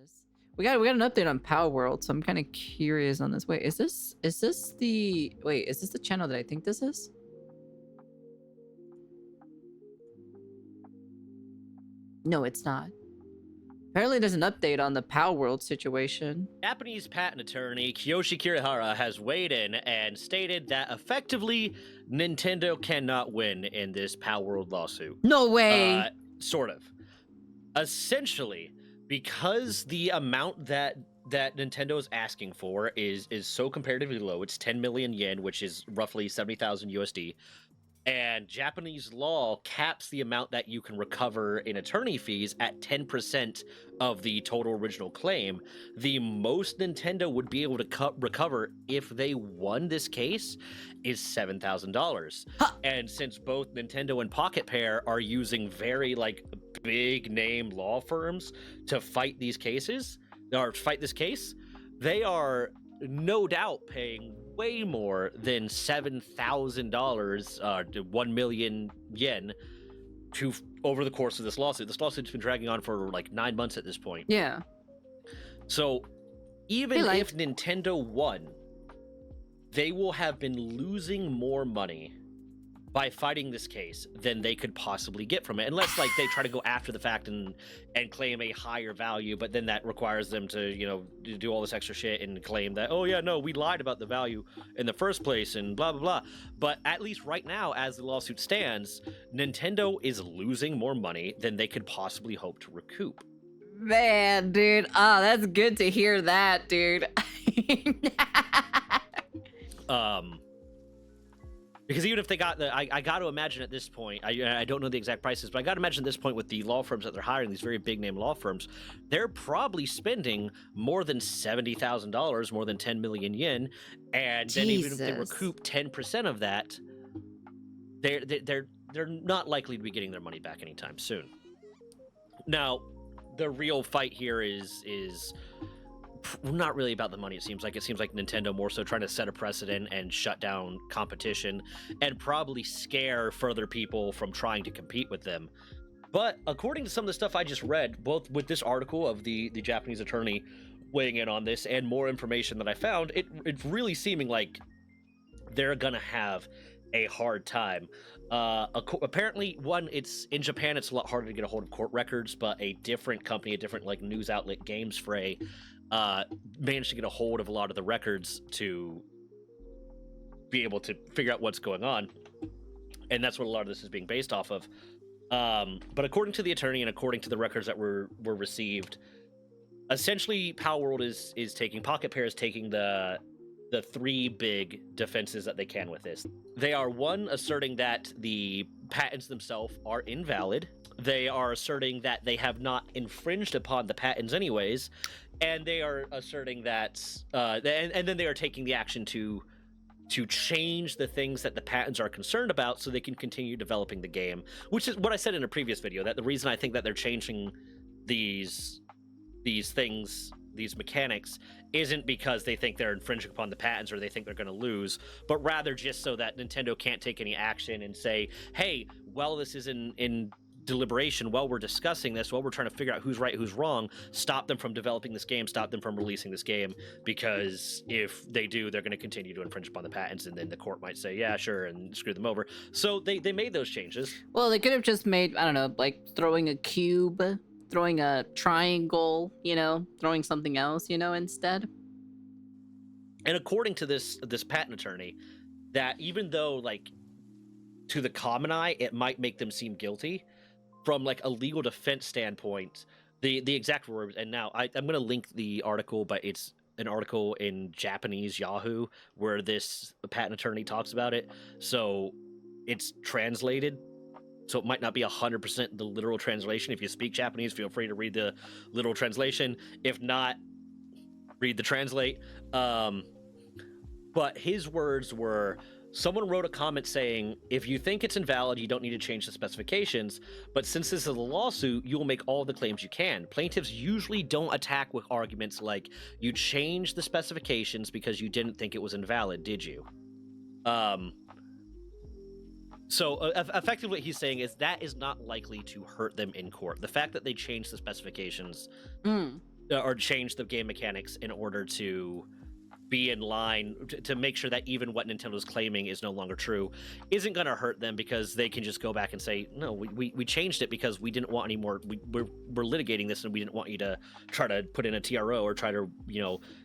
this. We got an update on PalWorld, so I'm kind of curious on this. Wait, is this the channel that I think this is? No, it's not. Apparently there's an update on the PalWorld situation. Japanese patent attorney Kiyoshi Kirihara has weighed in and stated that effectively Nintendo cannot win in this PalWorld lawsuit. No way! Sort of. Essentially, because the amount that Nintendo is asking for is so comparatively low, it's 10 million yen, which is roughly 70,000 USD, and Japanese law caps the amount that you can recover in attorney fees at 10% of the total original claim. The most Nintendo would be able to recover if they won this case is $7,000. And since both Nintendo and Pocket Pair are using very big name law firms to fight these cases, or fight this case, they are no doubt paying way more than $7,000 to 1 million yen over the course of this lawsuit. This lawsuit's been dragging on for 9 months at this point. Yeah. So even if Nintendo won, they will have been losing more money by fighting this case than they could possibly get from it, unless they try to go after the fact and claim a higher value, but then that requires them to do all this extra shit and claim that, oh yeah, no, we lied about the value in the first place and blah blah blah. But at least right now, as the lawsuit stands, Nintendo is losing more money than they could possibly hope to recoup. Man, dude, that's good to hear that, dude. Because even if they got I got to imagine at this point, I don't know the exact prices, but I got to imagine at this point with the law firms that they're hiring, these very big name law firms, they're probably spending more than $70,000, more than 10 million yen, and then even if they recoup 10% of that, they're not likely to be getting their money back anytime soon. Now, the real fight here is not really about the money. It seems like Nintendo more so trying to set a precedent and shut down competition and probably scare further people from trying to compete with them. But according to some of the stuff I just read, both with this article of the Japanese attorney weighing in on this and more information that I found, it's really seeming like they're gonna have a hard time. Apparently, it's in Japan, it's a lot harder to get a hold of court records, but a different company, a different news outlet, Games Fray, managed to get a hold of a lot of the records to be able to figure out what's going on, and that's what a lot of this is being based off of. But according to the attorney and according to the records that were received, essentially PalWorld is taking, Pocket Pair is taking the three big defenses that they can with this. They are, one, asserting that the patents themselves are invalid. They are asserting that they have not infringed upon the patents anyways, and they are asserting that, and then they are taking the action to change the things that the patents are concerned about so they can continue developing the game, which is what I said in a previous video, that the reason I think that they're changing these things, these mechanics, isn't because they think they're infringing upon the patents or they think they're going to lose, but rather just so that Nintendo can't take any action and say, hey, well, this is in deliberation, while we're discussing this, while we're trying to figure out who's right, who's wrong, stop them from developing this game, stop them from releasing this game, because if they do, they're going to continue to infringe upon the patents, and then the court might say, yeah, sure, and screw them over. So they made those changes. Well, they could have just made, I don't know, throwing a cube, throwing a triangle, throwing something else, instead. And according to this patent attorney, that even though, to the common eye, it might make them seem guilty, from a legal defense standpoint, the exact words, and now I'm going to link the article, but it's an article in Japanese Yahoo where this patent attorney talks about it, so it's translated, so it might not be 100% the literal translation. If you speak Japanese, feel free to read the literal translation. If not, read the translate. But his words were, someone wrote a comment saying, if you think it's invalid, you don't need to change the specifications, but since this is a lawsuit, you will make all the claims you can. Plaintiffs usually don't attack with arguments like, you changed the specifications because you didn't think it was invalid, did you? So effectively what he's saying is that is not likely to hurt them in court. The fact that they changed the specifications or change the game mechanics in order to be in line to make sure that even what Nintendo's claiming is no longer true isn't going to hurt them, because they can just go back and say, no, we changed it because we didn't want any more. We're litigating this, and we didn't want you to try to put in a TRO or try to,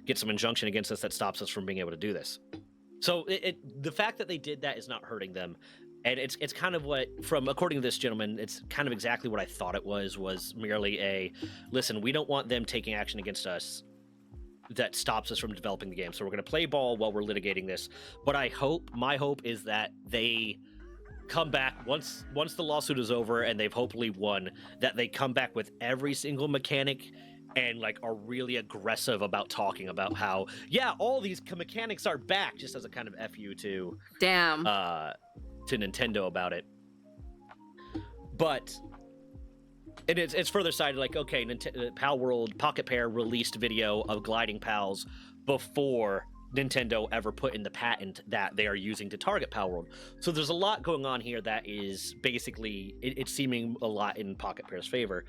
get some injunction against us that stops us from being able to do this. So the fact that they did that is not hurting them. And it's kind of what, according to this gentleman, it's kind of exactly what I thought it was merely a, listen, we don't want them taking action against us that stops us from developing the game. So we're going to play ball while we're litigating this. But my hope is that they come back once the lawsuit is over and they've hopefully won, that they come back with every single mechanic and like are really aggressive about talking about how, yeah, all these mechanics are back, just as a kind of FU to Nintendo about it. But and it's further cited, like, okay, PalWorld Pocket Pair released video of gliding pals before Nintendo ever put in the patent that they are using to target PalWorld. So there's a lot going on here that is basically, it's seeming a lot in Pocket Pair's favor.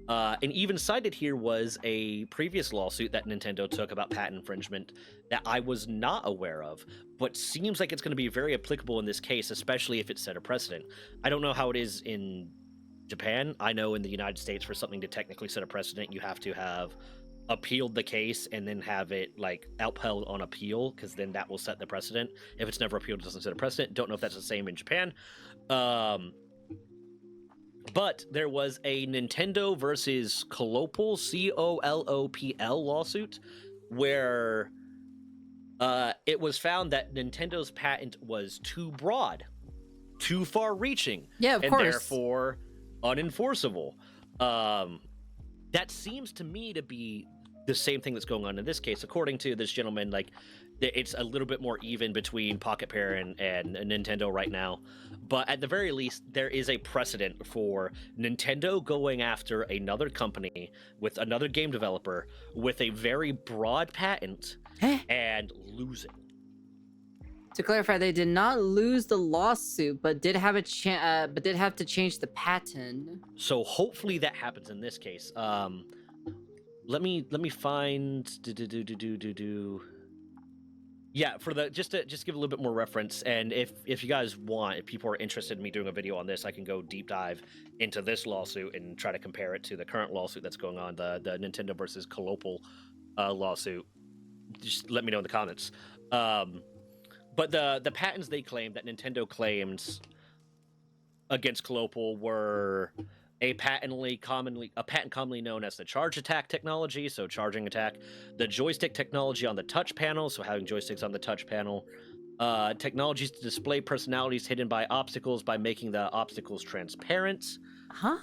And even cited here was a previous lawsuit that Nintendo took about patent infringement that I was not aware of, but seems like it's going to be very applicable in this case, especially if it set a precedent. I don't know how it is in Japan. I know in the United States, for something to technically set a precedent, you have to have appealed the case and then have it like upheld on appeal, because then that will set the precedent. If it's never appealed, it doesn't set a precedent. Don't know if that's the same in Japan. But there was a Nintendo versus Colopl, COLOPL lawsuit, where it was found that Nintendo's patent was too broad, too far-reaching, and therefore unenforceable. That seems to me to be the same thing that's going on in this case. According to this gentleman, like, it's a little bit more even between Pocket Pair and Nintendo right now. But at the very least, there is a precedent for Nintendo going after another company with another game developer with a very broad patent and losing. To clarify, they did not lose the lawsuit, but did have to change the patent. So hopefully that happens in this case. Let me find. Yeah, for the just give a little bit more reference, and if you guys want, if people are interested in me doing a video on this, I can go deep dive into this lawsuit and try to compare it to the current lawsuit that's going on, the Nintendo versus Colopl lawsuit. Just let me know in the comments. But the patents they claimed, that Nintendo claims against Colopl, were a patent commonly known as the charge attack technology, so charging attack, the joystick technology on the touch panel, so having joysticks on the touch panel, technologies to display personalities hidden by obstacles by making the obstacles transparent. Huh?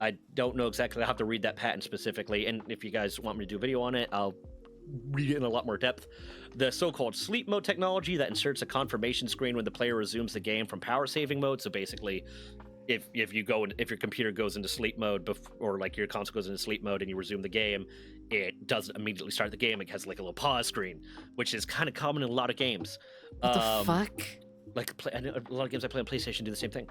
I don't know exactly. I'll have to read that patent specifically, and if you guys want me to do a video on it, I'll read it in a lot more depth. The so-called sleep mode technology that inserts a confirmation screen when the player resumes the game from power saving mode, so basically if your computer goes into sleep mode or like your console goes into sleep mode and you resume the game, it doesn't immediately start the game. It has like a little pause screen, which is kind of common in a lot of games. What the fuck? Like a lot of games I play on PlayStation do the same thing.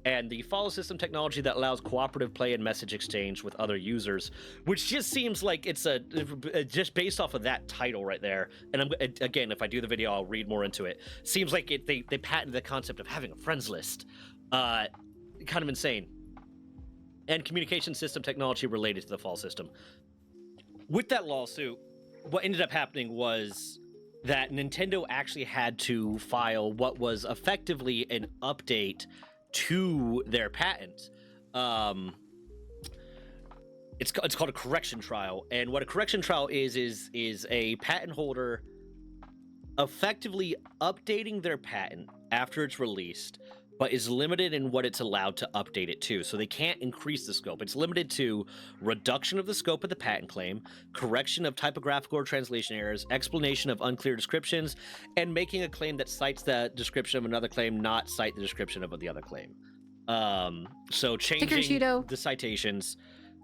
And the follow system technology that allows cooperative play and message exchange with other users, which just seems like it's just based off of that title right there. And again, if I do the video, I'll read more into it. Seems like they patented the concept of having a friends list. Kind of insane. And communication system technology related to the fall system. With that lawsuit, what ended up happening was that Nintendo actually had to file what was effectively an update to their patent. It's called a correction trial, and what a correction trial is a patent holder effectively updating their patent after it's released, but is limited in what it's allowed to update it to. So they can't increase the scope. It's limited to reduction of the scope of the patent claim, correction of typographical or translation errors, explanation of unclear descriptions, and making a claim that cites the description of another claim, not cite the description of the other claim. So changing the citations,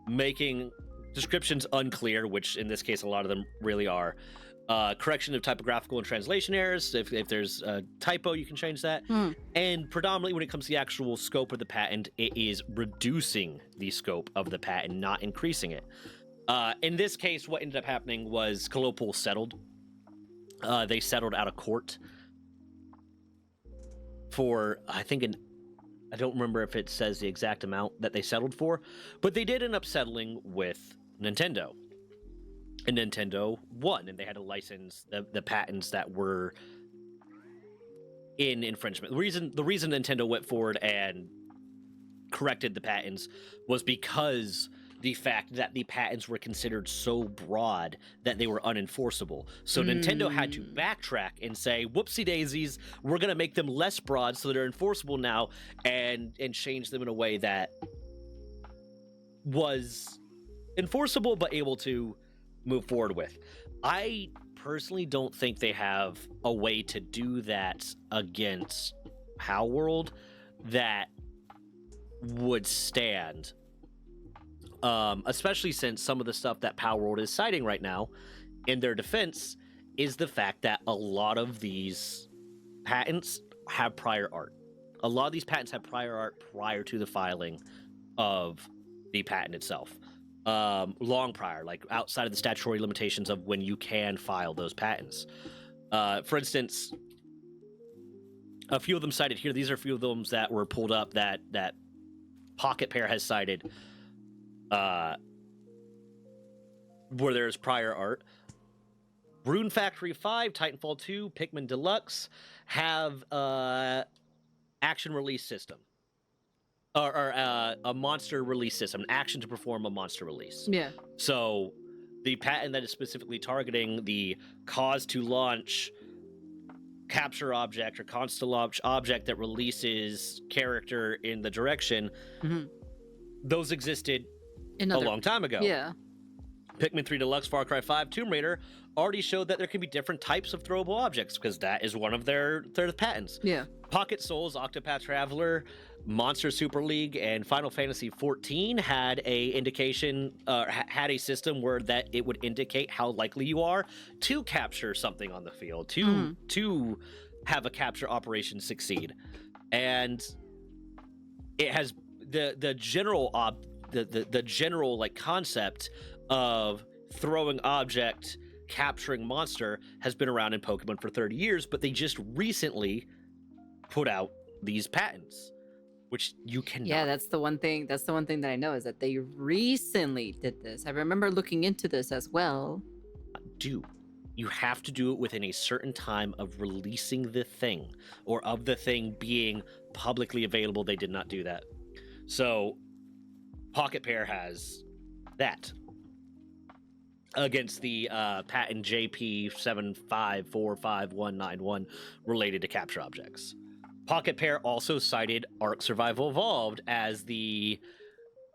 making descriptions unclear, which in this case a lot of them really are. Correction of typographical and translation errors. If there's a typo, you can change that. And predominantly when it comes to the actual scope of the patent, it is reducing the scope of the patent, not increasing it. In this case, what ended up happening was Colopool settled. They settled out of court for, I don't remember if it says the exact amount that they settled for, but they did end up settling with Nintendo. And Nintendo won, and they had to license the patents that were in infringement. The reason Nintendo went forward and corrected the patents was because the fact that the patents were considered so broad that they were unenforceable. So Nintendo had to backtrack and say, whoopsie daisies, we're going to make them less broad so they're enforceable now, and change them in a way that was enforceable but able to move forward with. I personally don't think they have a way to do that against PalWorld that would stand. Especially since some of the stuff that PalWorld is citing right now in their defense is the fact that a lot of these patents have prior art. A lot of these patents have prior art prior to the filing of the patent itself. Long prior, like outside of the statutory limitations of when you can file those patents. For instance, a few of them cited here. These are a few of them that were pulled up that Pocket Pair has cited. Where there's prior art. Rune Factory 5, Titanfall 2, Pikmin Deluxe have action release system. Or a monster release system, an action to perform a monster release. Yeah. So the patent that is specifically targeting the cause to launch capture object or cause to launch object that releases character in the direction, those existed a long time ago. Yeah. Pikmin 3 Deluxe, Far Cry 5, Tomb Raider already showed that there can be different types of throwable objects because that is one of their patents. Yeah. Pocket Souls, Octopath Traveler, Monster Super League, and Final Fantasy XIV had a indication, had a system where that it would indicate how likely you are to capture something on the field, to have a capture operation succeed, and it has the general the general like concept of throwing object, capturing monster has been around in Pokemon for 30 years, but they just recently put out these patents, which you cannot. Yeah, that's the one thing that I know is that they recently did this. I remember looking into this as well. You have to do it within a certain time of releasing the thing or of the thing being publicly available. They did not do that. So Pocket Pair has that against the patent JP7545191 related to capture objects. Pocket Pair also cited Ark Survival Evolved as the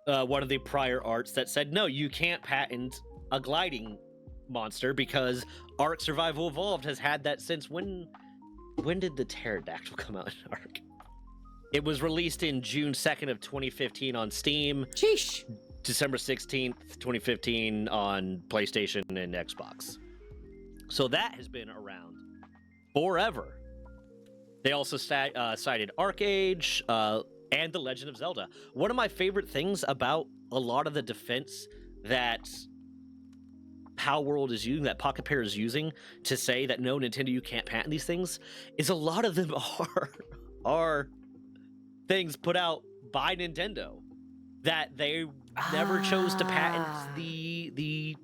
one of the prior arts that said, no, you can't patent a gliding monster because Ark Survival Evolved has had that since when did the Pterodactyl come out in Ark? It was released in June 2nd of 2015 on Steam. Sheesh. December 16th, 2015 on PlayStation and Xbox. So that has been around forever. They also cited ArcAge and The Legend of Zelda. One of my favorite things about a lot of the defense that PalWorld is using, that Pocket Pair is using to say that no, Nintendo, you can't patent these things, is a lot of them are things put out by Nintendo that they never chose to patent the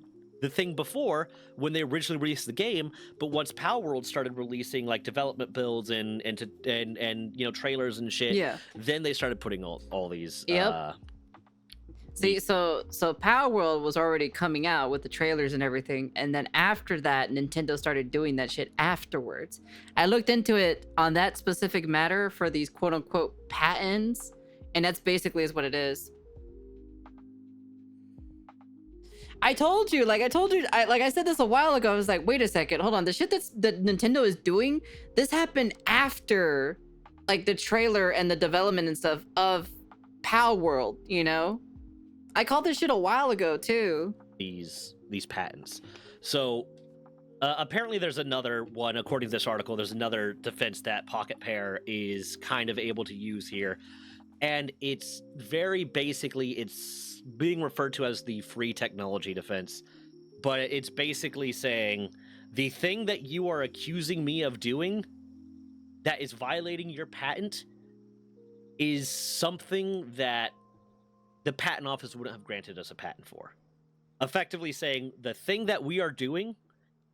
thing before when they originally released the game, but once PalWorld started releasing like development builds and you know trailers and shit, then they started putting all these. See, so PalWorld was already coming out with the trailers and everything, and then after that, Nintendo started doing that shit afterwards. I looked into it on that specific matter for these quote-unquote patents, and that's basically is what it is. I told you, I said this a while ago. I was like, wait a second, hold on. The shit that Nintendo is doing, this happened after, like, the trailer and the development and stuff of PalWorld, you know? I called this shit a while ago too. These patents. So apparently there's another one, according to this article, there's another defense that Pocket Pair is kind of able to use here. and it's very basically it's being referred to as the free technology defense, but it's basically saying the thing that you are accusing me of doing that is violating your patent is something that the patent office wouldn't have granted us a patent for. Effectively saying the thing that we are doing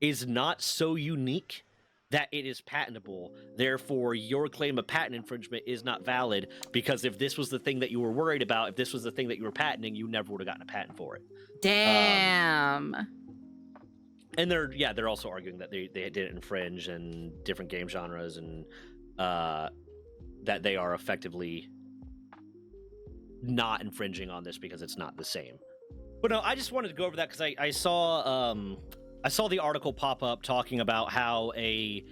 is not so unique that it is patentable. Therefore, your claim of patent infringement is not valid, because if this was the thing that you were worried about, if this was the thing that you were patenting, you never would have gotten a patent for it. Damn. And they're also arguing that they didn't infringe in different game genres, and that they are effectively not infringing on this because it's not the same. But no, I just wanted to go over that because I saw the article pop up talking about how a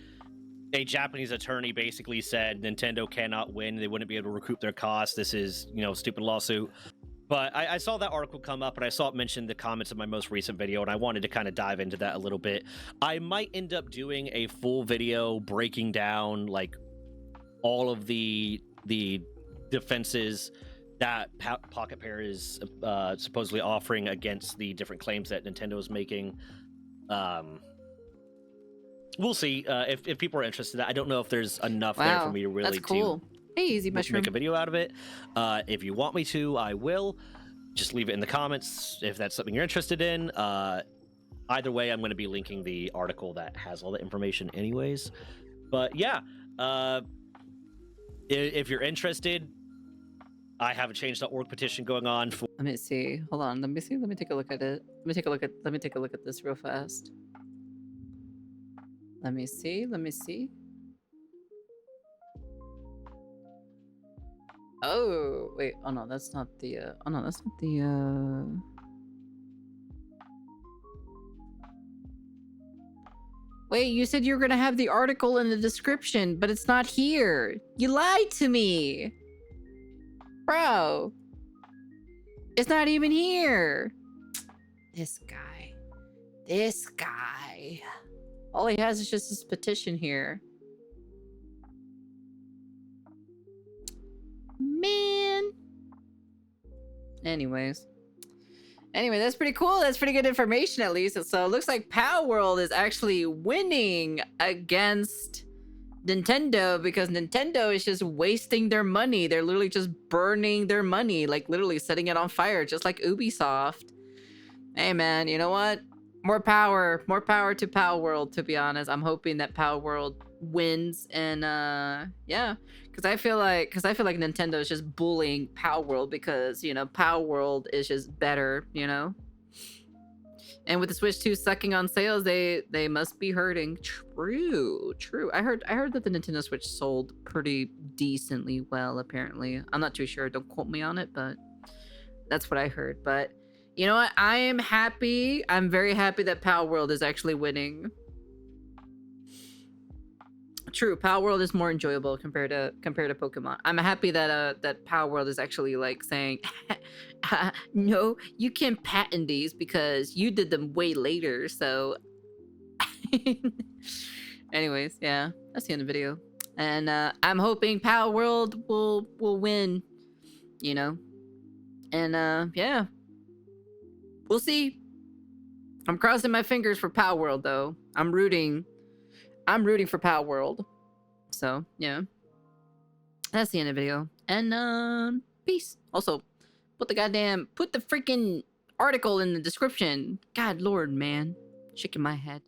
Japanese attorney basically said Nintendo cannot win, they wouldn't be able to recoup their costs, this is, stupid lawsuit. But I saw that article come up, and I saw it mention in the comments of my most recent video, and I wanted to kind of dive into that a little bit. I might end up doing a full video breaking down like all of the defenses that Pocket Pair is supposedly offering against the different claims that Nintendo is making. We'll see if people are interested. I don't know if there's enough there for me to really that's cool. Hey, Easy Mushroom. Make a video out of it. If you want me to, I will. Just leave it in the comments if that's something you're interested in. Either way, I'm going to be linking the article that has all the information anyways. But yeah, if you're interested, I have a change.org petition going on for... Let me see. Hold on. Let me see. Let me take a look at it. Let me take a look at this real fast. Let me see. Oh, wait. Oh no, that's not the Wait, you said you were gonna have the article in the description, but it's not here. You lied to me. Bro. It's not even here. This guy. All he has is just this petition here. Man. Anyway, that's pretty cool. That's pretty good information, at least. So it looks like PalWorld is actually winning against Nintendo, because Nintendo is just wasting their money. They're literally just burning their money, like literally setting it on fire, just like Ubisoft. Hey man, you know what? More power to PalWorld, to be honest. I'm hoping that PalWorld wins, and yeah, because I feel like Nintendo is just bullying PalWorld because, PalWorld is just better, And with the Switch 2 sucking on sales, they must be hurting. True. I heard that the Nintendo Switch sold pretty decently well, apparently. I'm not too sure. Don't quote me on it, but that's what I heard. But you know what? I am happy. I'm very happy that PalWorld is actually winning. True, PalWorld is more enjoyable compared to Pokemon. I'm happy that PalWorld is actually like saying, no, you can't patent these because you did them way later. So, anyways, yeah, that's the end of the video, and I'm hoping PalWorld will win, and yeah, we'll see. I'm crossing my fingers for PalWorld though. I'm rooting for PalWorld. So, yeah. That's the end of the video. And, peace. Also, put the freaking article in the description. God lord, man. Shaking my head.